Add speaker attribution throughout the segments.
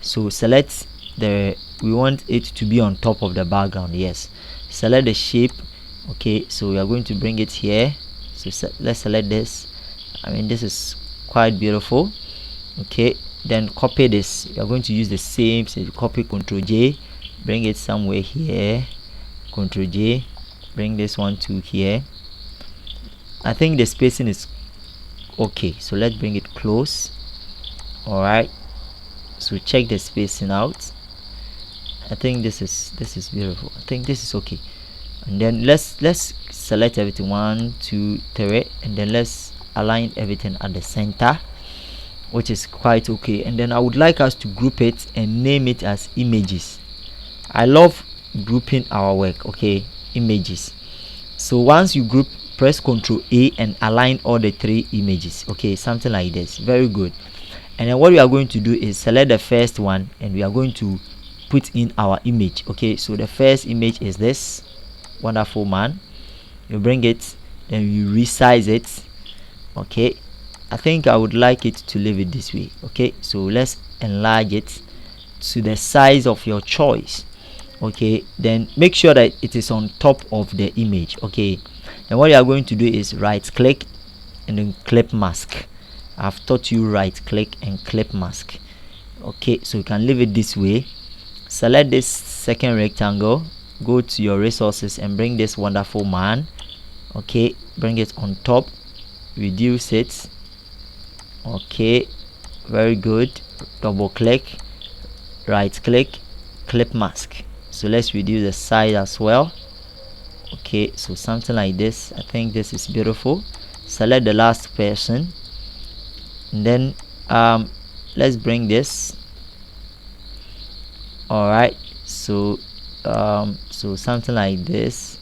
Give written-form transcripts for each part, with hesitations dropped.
Speaker 1: So select the, we want it to be on top of the background. Yes, select the shape. Okay, so we are going to bring it here. So let's select this. I mean, this is quite beautiful. Okay, then copy this. We are going to use the same, so you copy, Ctrl J, bring it somewhere here, Ctrl J, bring this one to here. I think the spacing is okay, so let's bring it close. All right, so check the spacing out. I think this is beautiful. I think this is okay. And then let's select everything, 1 2 3, and then let's align everything at the center, which is quite okay. And then I would like us to group it and name it as images. I love grouping our work. Okay, images. So once you group, press Ctrl A and align all the 3 images. Okay, something like this. Very good. And then what we are going to do is select the first one, and we are going to put in our image. Okay, so the first image is this wonderful man. You bring it and you resize it. Okay, I think I would like it to leave it this way. Okay, so let's enlarge it to the size of your choice. Okay, then make sure that it is on top of the image. Okay, and what you are going to do is right click and then clip mask. I've taught you right click and clip mask. Okay, so you can leave it this way. Select this second rectangle, go to your resources and bring this wonderful man. Okay, bring it on top, reduce it. Okay, very good. Double click, right click, clip mask. So let's reduce the size as well. Okay, so something like this. I think this is beautiful. Select the last person, and then let's bring this. All right, so so something like this.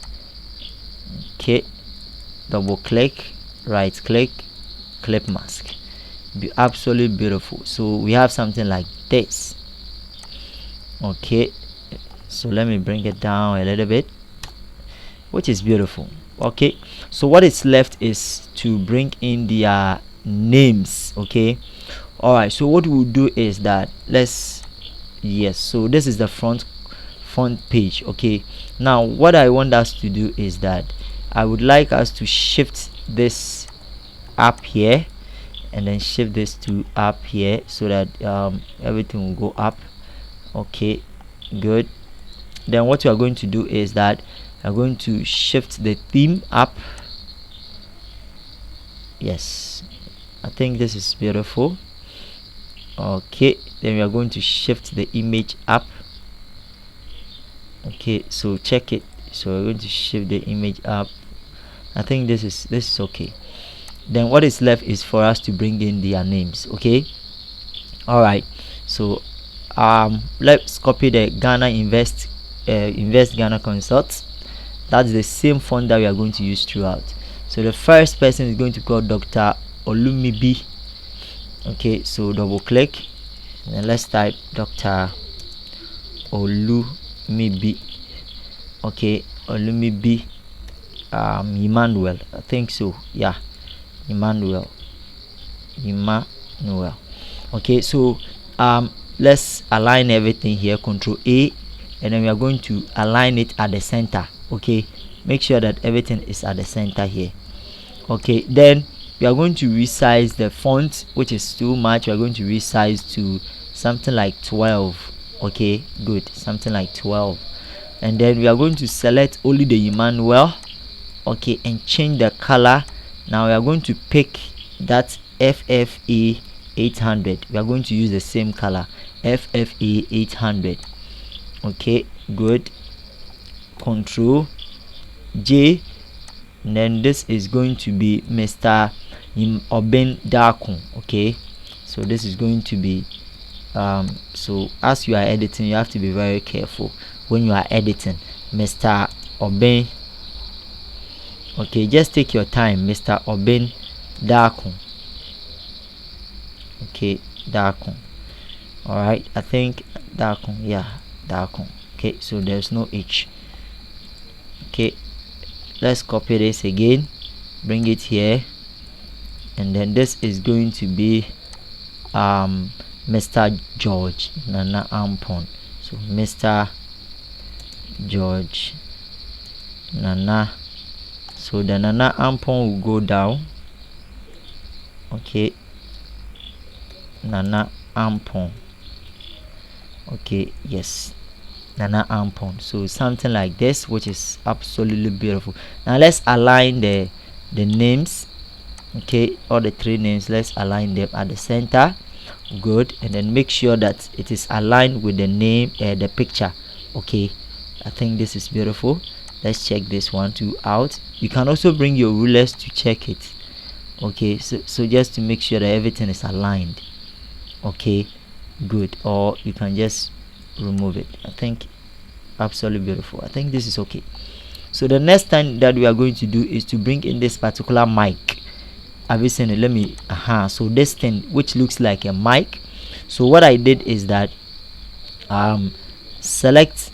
Speaker 1: Okay, double click, right click, clip mask. Be absolutely beautiful. So we have something like this. Okay, so let me bring it down a little bit, which is beautiful. Okay, so what is left is to bring in their names. Okay, all right, so what we'll do is that let's, yes, so this is the front page. Okay, now what I want us to do is that I would like us to shift this up here and then shift this to up here, so that everything will go up. Okay, good. Then what you are going to do is that I'm going to shift the theme up. Yes, I think this is beautiful. Okay, then we are going to shift the image up. Okay, so check it. So we're going to shift the image up. I think this is okay. Then what is left is for us to bring in their names. Okay, all right, so let's copy the Ghana Invest Ghana Consult. That's the same font that we are going to use throughout. So the first person is going to call Dr. Olumibi. Okay, so double click and let's type Dr. Olumibi. Okay, Olumibi Emmanuel, I think so. Yeah, Emmanuel. Okay, so let's align everything here. Control A, and then we are going to align it at the center. Okay, make sure that everything is at the center here. Okay, then we are going to resize the font, which is too much. We are going to resize to something like 12. Okay, good, something like 12. And then we are going to select only the Emmanuel. Okay, and change the color. Now we are going to pick that FFA 800. We are going to use the same color, FFA 800. Okay, good. Control J, and then this is going to be Mr. Oben Darkon. Okay, so this is going to be so as you are editing, you have to be very careful when you are editing. Mr. Oben. Okay, just take your time. Mr. Oben Darkon. Okay, Darkon. All right, I think Darkon. Yeah, Darkon. Okay, so there's no H. Okay, let's copy this again, bring it here, and then this is going to be Mr. George Nana Ampon. So Mr. George Nana. So the Nana Ampon will go down. Okay, Nana Ampon. Okay, yes, Nana Ampon. So something like this, which is absolutely beautiful. Now let's align the names. Okay, all the three names, let's align them at the center. Good. And then make sure that it is aligned with the name, the picture. Okay, I think this is beautiful. Let's check this one too out. You can also bring your rulers to check it. Okay, so just to make sure that everything is aligned. Okay, good. Or you can just remove it. I think absolutely beautiful. I think this is okay. So the next thing that we are going to do is to bring in this particular mic. Have you seen it? Let me so this thing which looks like a mic. So what I did is that select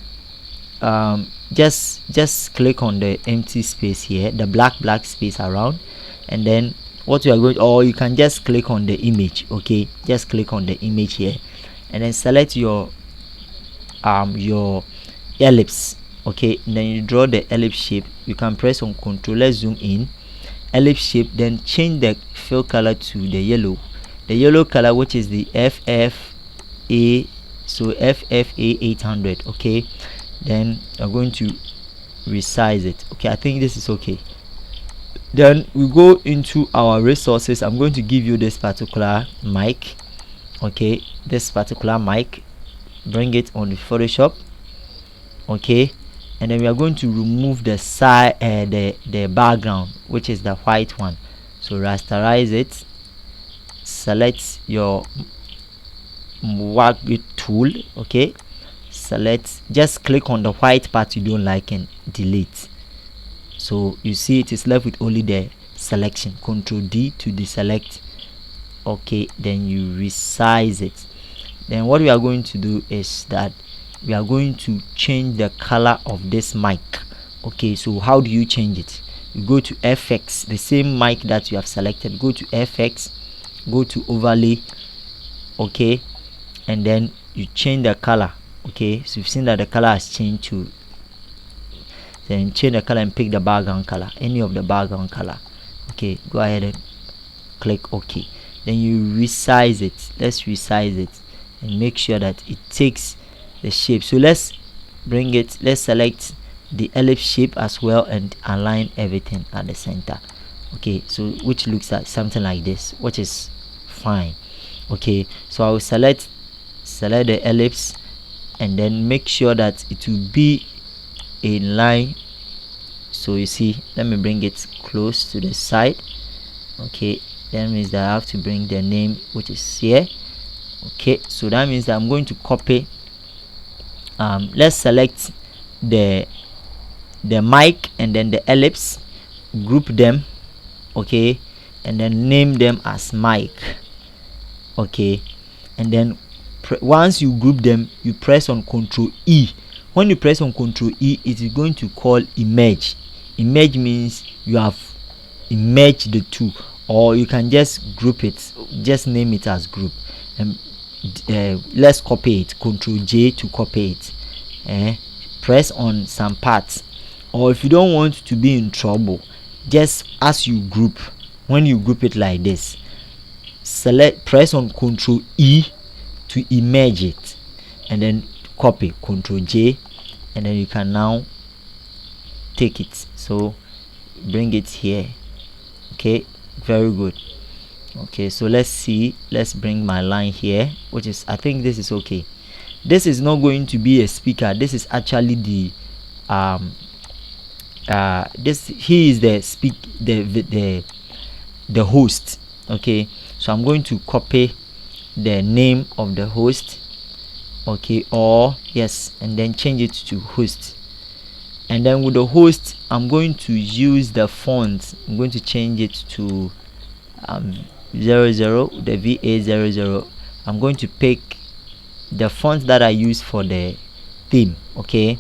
Speaker 1: just click on the empty space here, the black space around, and then what you are going, or you can just click on the image. Okay, just click on the image here and then select your ellipse. Okay, and then you draw the ellipse shape. You can press on Control. Let's zoom in. Ellipse shape, then change the fill color to the yellow color, which is the FFA. So FFA 800. Okay, then I'm going to resize it. Okay, I think this is okay. Then we go into our resources. I'm going to give you this particular mic. Okay, this particular mic, bring it on the Photoshop. Okay, and then we are going to remove the side the background, which is the white one. So rasterize it, select your work with tool. Okay, select, just click on the white part you don't like and delete. So you see it is left with only the selection. Control D to deselect. Okay, then you resize it. Then what we are going to do is that we are going to change the color of this mic. Okay, so how do you change it? You go to FX, the same mic that you have selected. Go to FX, go to overlay. Okay, and then you change the color. Okay, so you've seen that the color has changed to, then change the color and pick the background color, any of the background color. Okay, go ahead and click OK. Then you resize it. Let's resize it and make sure that it takes the shape. So let's bring it, let's select the ellipse shape as well and align everything at the center. Okay, so which looks like something like this, which is fine. Okay, so I will select the ellipse and then make sure that it will be in line. So you see, let me bring it close to the side. Okay, that means that I have to bring the name, which is here. Okay, so that means that I'm going to copy. Let's select the mic and then the ellipse, group them. Okay, and then name them as mic. Okay, and then once you group them, you press on Control E. When you press on Control E, it is going to call image. Image means you have imaged the two, or you can just group it, just name it as group. And let's copy it. Control J to copy it. Press on some parts, or if you don't want to be in trouble, just as you group, when you group it like this, press on Control E to image it, and then copy Control J, and then you can now take it. So bring it here. Okay, very good. Okay, so let's see, let's bring my line here, which is, I think this is okay. This is not going to be a speaker. This is actually the he is the the host. Okay, so I'm going to copy the name of the host. Okay, or yes, and then change it to host. And then with the host, I'm going to use the font. I'm going to change it to 00, the VA00. I'm going to pick the font that I use for the theme. Okay,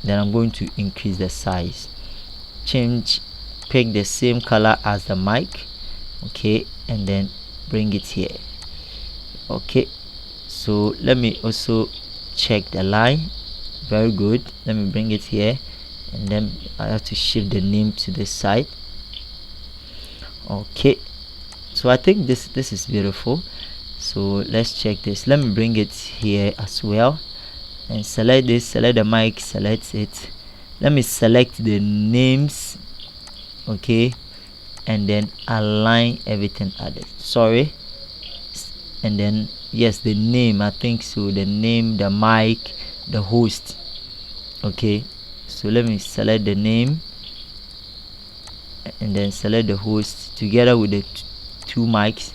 Speaker 1: then I'm going to increase the size, pick the same color as the mic. Okay, and then bring it here. Okay, So let me also check the line. Very good. Let me bring it here, and then I have to shift the name to this side. Okay, so I think this is beautiful. So let's check this. Let me bring it here as well, and select this, select the mic, select it. Let me select the names, okay, and then align everything added. Sorry, and then yes, the name, I think so, the name, the mic, the host. Okay, so let me select the name and then select the host together with the two mics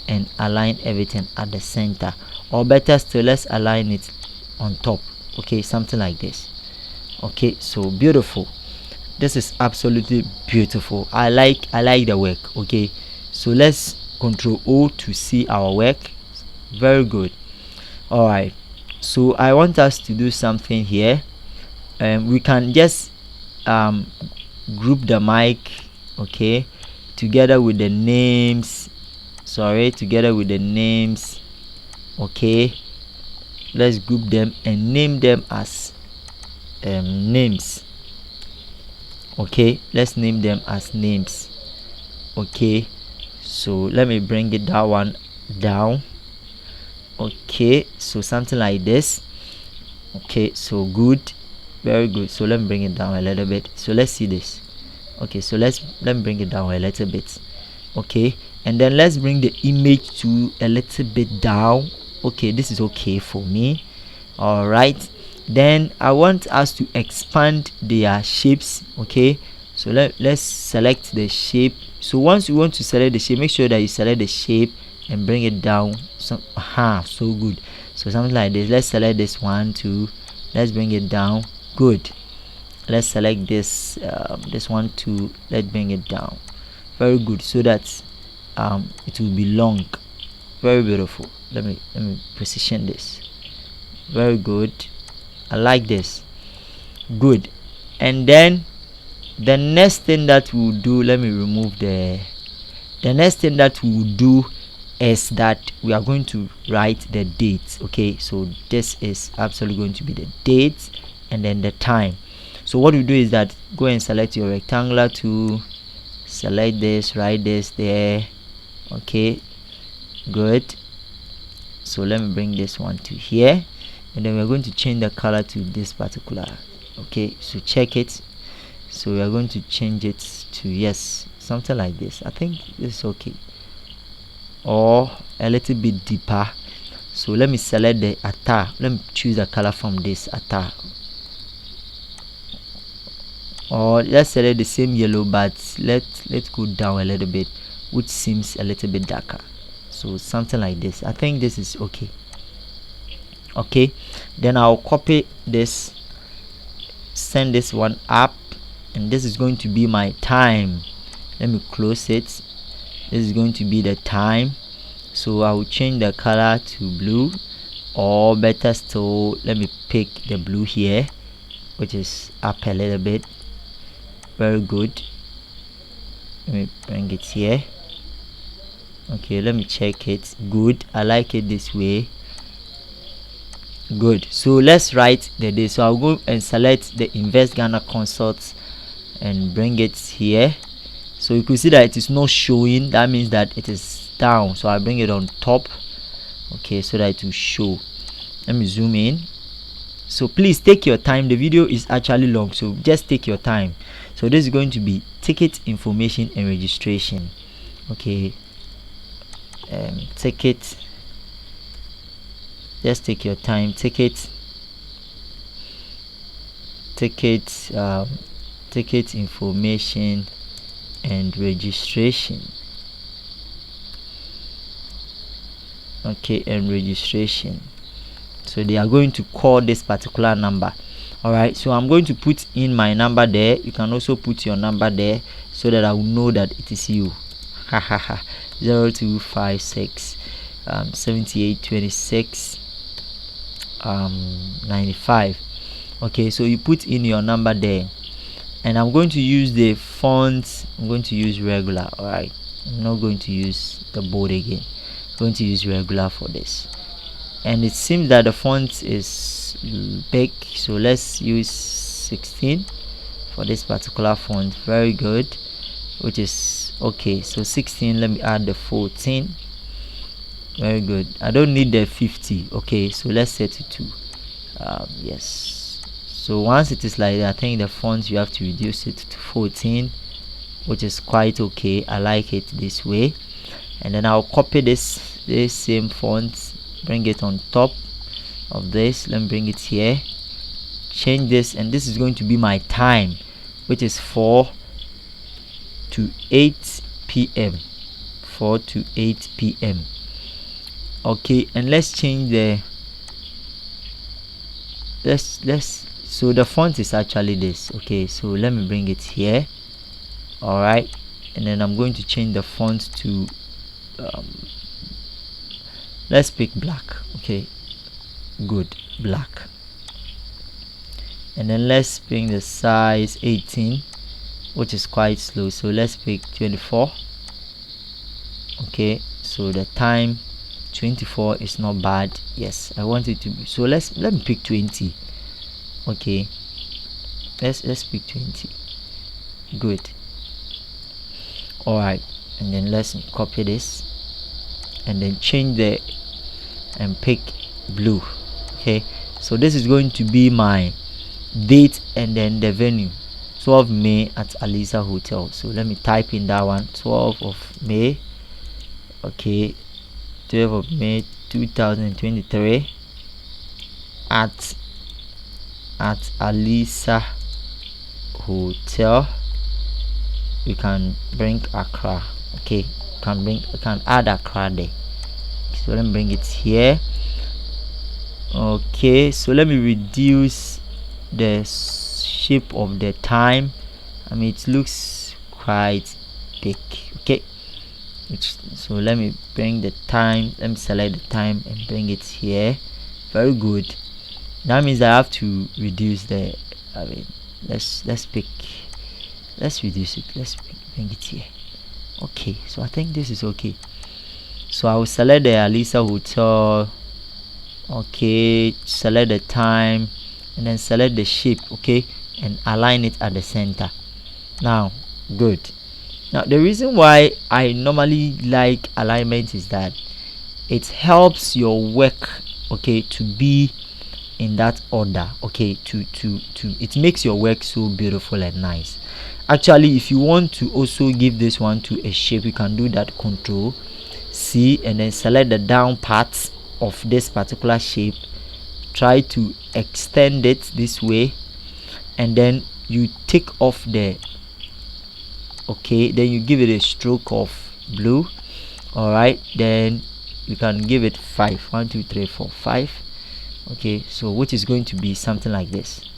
Speaker 1: and align everything at the center, or better still, let's align it on top. Okay, something like this. Okay, so beautiful. This is absolutely beautiful. I like the work. Okay, so let's Control O to see our work. Very good. All right, so I want us to do something here. We can just group the mic, okay, together with the names. Together with the names. Okay, let's group them and name them as names. Okay, let's name them as names. Okay, so let me bring it that one down. Okay, so something like this. Okay, so good, very good. So let me bring it down a little bit. So let's see this. Okay, so let me bring it down a little bit. Okay, and then let's bring the image to a little bit down. Okay, this is okay for me. All right, then I want us to expand their shapes. Okay, so let's select the shape. So once you want to select the shape, make sure that you select the shape and bring it down. So so good. So something like this. Let's select this one too. Let's bring it down. Good. Let's select this this one too. Let's bring it down. Very good, so that it will be long. Very beautiful. Let me position this. Very good. I like this. Good. And then the next thing that we'll do, let me remove the next thing that we'll do is that we are going to write the date. Okay, so this is absolutely going to be the date and then the time. So what we do is that go and select your rectangular tool, select this, write this there. Okay, good. So let me bring this one to here, and then we're going to change the color to this particular. Okay, so check it. So we are going to change it to, yes, something like this. I think this is okay, or a little bit deeper. So let me select the attire. Let me choose a color from this attire, or let's select the same yellow, but let's go down a little bit, which seems a little bit darker. So something like this. I think this is okay. Okay, then I'll copy this, send this one up, and this is going to be my time. Let me close it. This is going to be the time. So I will change the color to blue, or better still, let me pick the blue here, which is up a little bit. Very good. Let me bring it here. Okay, let me check it. Good. I like it this way. Good. So let's write the day. So I'll go and select the Invest Ghana Consult and bring it here. So you can see that it is not showing. That means that it is down. So I'll bring it on top. Okay, so that it will show. Let me zoom in. So please take your time. The video is actually long, so just take your time. So this is going to be ticket information and registration. Okay, ticket, just take your time. Ticket information and registration. Okay, and registration. So they are going to call this particular number. All right, so I'm going to put in my number there. You can also put your number there so that I will know that it is you. 0256 7826 95. Okay, so you put in your number there, and I'm going to use the font. I'm going to use regular. All right, I'm not going to use the bold again. I'm going to use regular for this. and it seems that the font is big, so let's use 16 for this particular font. Very good, which is okay. So 16, let me add the 14. Very good. I don't need the 50. Okay, so let's set it to yes. So once it is like that, I think the font you have to reduce it to 14, which is quite okay. I like it this way. And then I'll copy this same font, bring it on top of this. Let me bring it here, change this, and this is going to be my time, which is 4 to 8 p.m. 4 to 8 p.m. Okay, and let's change the let's so the font is actually this. Okay, so let me bring it here. All right, and then I'm going to change the font to let's pick black. Okay, good, black. And then let's bring the size 18, which is quite slow, so let's pick 24. Okay, so the time 24 is not bad. Yes, I want it to be, so let me pick 20. Okay, let's pick 20. Good. All right, and then let's copy this and then change the and pick blue. Okay, so this is going to be my date and then the venue, 12 May at Alisa Hotel. So let me type in that one, 12 of May. Okay, 12 of May 2023 at Alisa Hotel. You can bring Accra. Okay, you can add Accra there. So let me bring it here. Okay, so let me reduce the shape of the time. I mean, it looks quite big. Okay, so let me bring the time, let me select the time and bring it here. Very good. That means I have to reduce the, I mean, let's reduce it. Let's bring it here. Okay, so I think this is okay. So I will select the Alisa Hotel. Okay, select the time and then select the shape. Okay, and align it at the center. Now, good. Now the reason why I normally like alignment is that it helps your work, okay, to be in that order. Okay, to it makes your work so beautiful and nice. Actually, if you want to also give this one to a shape, you can do that. Control C and then select the down part of this particular shape, try to extend it this way, and then you take off the, okay, then you give it a stroke of blue. All right, then you can give it 5, 1 2 3 4 5. Okay, so which is going to be something like this,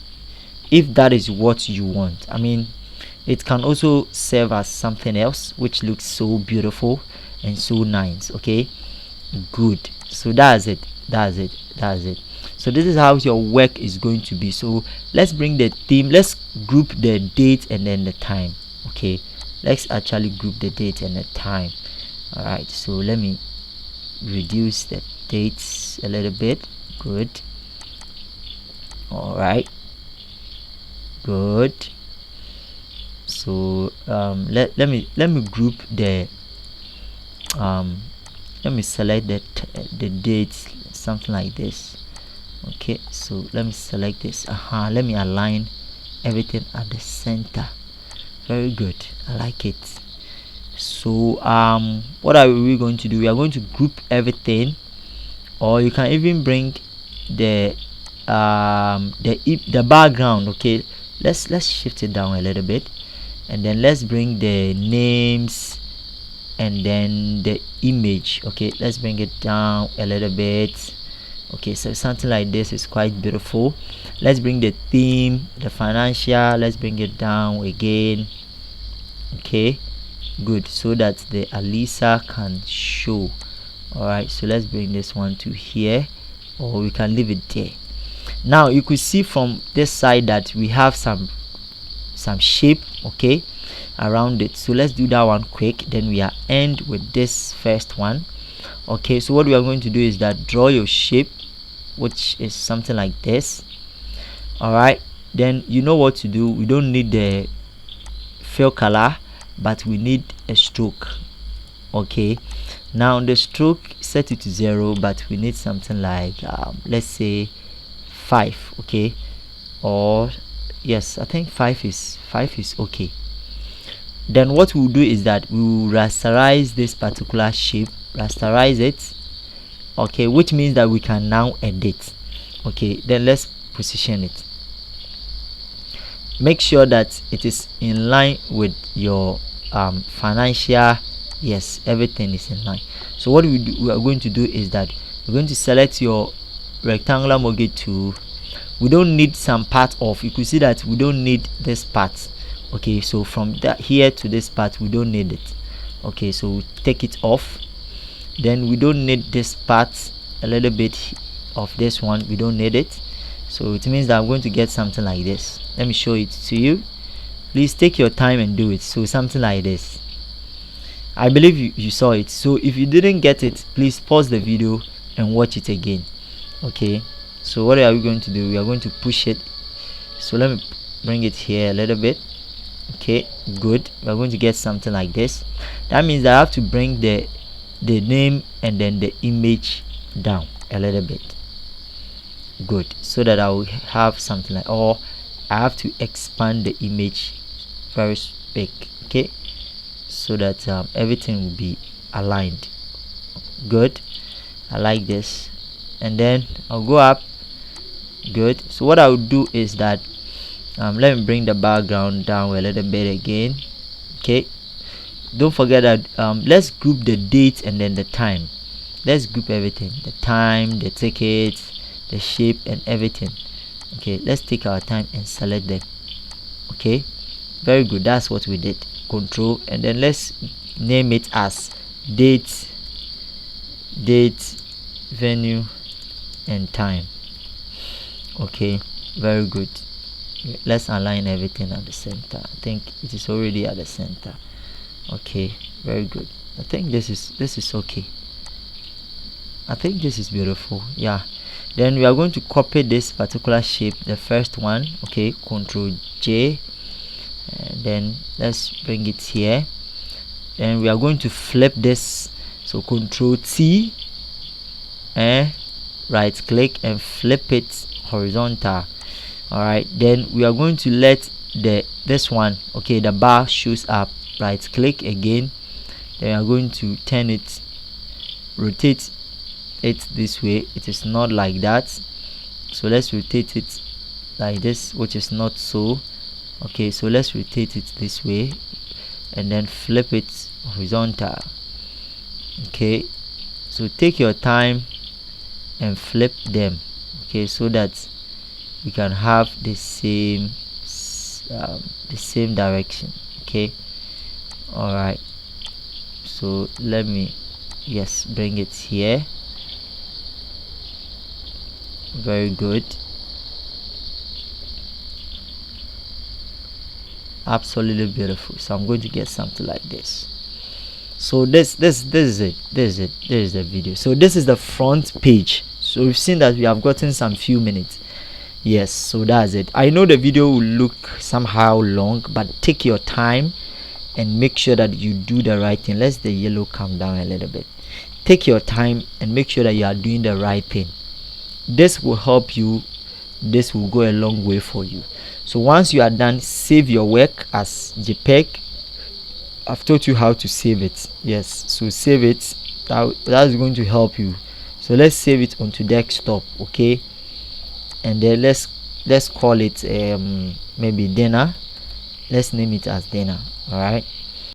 Speaker 1: if that is what you want. I mean, it can also serve as something else which looks so beautiful and so nice. Okay, good. So that's it. So this is how your work is going to be. So let's bring the theme, let's group the date and then the time. Okay, let's actually group the date and the time. All right, so let me reduce the dates a little bit. Good. All right, good. So let me group the let me select the dates, something like this. Okay, so let me select this. Let me align everything at the center. Very good, I like it. So what are we going to do? We are going to group everything, or you can even bring the background. Okay, let's shift it down a little bit, and then let's bring the names and then the image. Okay, let's bring it down a little bit. Okay, so something like this is quite beautiful. Let's bring the theme, the financial, let's bring it down again. Okay, good, so that the Alisa can show. All right, so let's bring this one to here, or we can leave it there. Now you could see from this side that we have some shape, okay, around it. So let's do that one quick, then we are end with this first one. Okay, so what we are going to do is that draw your shape. which is something like this. All right, then you know what to do. We don't need the fill color, but we need a stroke. Okay, now the stroke, set it to 0, but we need something like let's say 5. Okay, or yes, I think 5 is okay. Then what we'll do is that we will rasterize this particular shape, rasterize it. Okay, which means that we can now edit. Okay, then let's position it. Make sure that it is in line with your financial. Yes, everything is in line. So what we are going to do is that we're going to select your rectangular mortgage tool. We don't need some part of, you could see that we don't need this part. Okay, so from that here to this part we don't need it. Okay, so we take it off. Then we don't need this part, a little bit of this one, we don't need it. So it means that I'm going to get something like this. Let me show it to you. Please take your time and do it. So something like this. I believe you saw it. So if you didn't get it, please pause the video and watch it again. Okay, so what are we going to do? We are going to push it. So let me bring it here a little bit. Okay, good. We're going to get something like this. That means that I have to bring the name and then the image down a little bit. Good, so that I will have something like, or I have to expand the image very big. Okay, so that everything will be aligned. Good, I like this. And then I'll go up. Good. So what I'll do is that let me bring the background down a little bit again. Okay, don't forget that let's group the date and then the time. Let's group everything, the time, the ticket, the shape, and everything. Okay, let's take our time and select them. Okay, very good. That's what we did. Control, and then let's name it as date, venue, and time. Okay, very good. Let's align everything at the center. I think it is already at the center. Okay, very good. I think this is okay. I think this is beautiful. Yeah, then we are going to copy this particular shape, the first one. Okay, Control J, and then let's bring it here. And we are going to flip this. So Control T, and right click and flip it horizontal. All right, then we are going to let this one, okay, the bar shows up. Right click again, then we are going to turn it, rotate it this way. It is not like that, so let's rotate it like this, which is not so. Okay, so let's rotate it this way and then flip it horizontal. Okay, so take your time and flip them. Okay, so that we can have the same direction. Okay, all right, so let me bring it here. Very good, absolutely beautiful. So I'm going to get something like this. So this is it. This is the video. So this is the front page. So we've seen that we have gotten some few minutes. Yes, so that's it. I know the video will look somehow long, but take your time and make sure that you do the right thing. Let the yellow come down a little bit. Take your time and make sure that you are doing the right thing. This will help you. This will go a long way for you. So once you are done, save your work as JPEG. I've taught you how to save it. Yes, so save it. That's going to help you. So let's save it onto desktop. Okay, and then let's call it maybe dinner. Let's name it as dinner. All right,